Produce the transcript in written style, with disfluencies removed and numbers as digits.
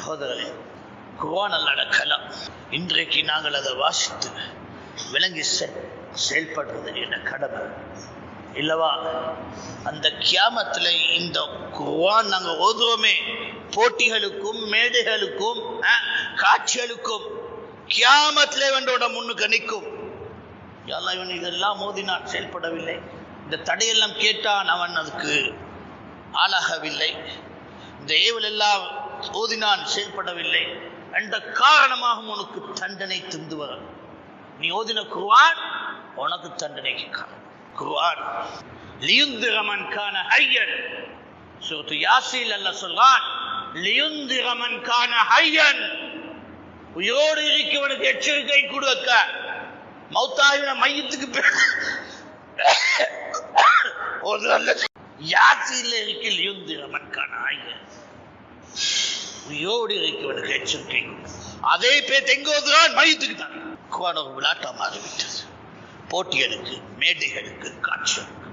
சகோதரரே, குர்ஆன் அல்லாஹ்வுடைய கலாம். இன்றைக்கு நாங்கள் அதை வாசித்து விளங்கி செயல்படுறது என்ற கடமை இல்லவா? அந்த கியாமத்தில் இந்த குர்ஆன் நாங்கள் ஓதுவோமே, போட்டிகளுக்கும் மேடைகளுக்கும் காட்சிகளுக்கும் கியாமத்திலே வென்றோட முன்னுக்கு நிற்கும். இவன் இதெல்லாம் மோதினான், செயல்படவில்லை. இந்த தடையெல்லாம் கேட்டான், அவன் அதுக்கு ஆளாகவில்லை. இந்த ஏவல் எல்லாம் ஓதினான், செயல்படவில்லை. என்ற காரணமாக உனக்கு தண்டனை தந்து வரும். நீ ஓதின குர்ஆன் உனக்கு தண்டனைக்கு காரணம். குர்ஆன் லியுந்திர மன் கான ஹய்யன். சூரத்து யாசீன் அல்லாஹ் சொல்றான், லியுந்திர மன் கான ஹய்யன். உயிரோடு இருக்கவனுக்கு எச்சரிக்கை கொடுக்க. மௌத்தாவின மையத்துக்கு ஒரு நல்ல யாசீன்ல இருக்க லியுந்திர மன் கான ஹய்யன். உயிரோடு இருக்கவனுக்கு எச்சரிக்கை கொடு. அதே பேர் தெங்கோதுரான் மையத்துக்கு தான். குர்ஆன் ஒரு விளையாட்டா மாறிவிட்டது. போட்டிகளுக்கு, மேடைகளுக்கு, காட்சிகளுக்கு.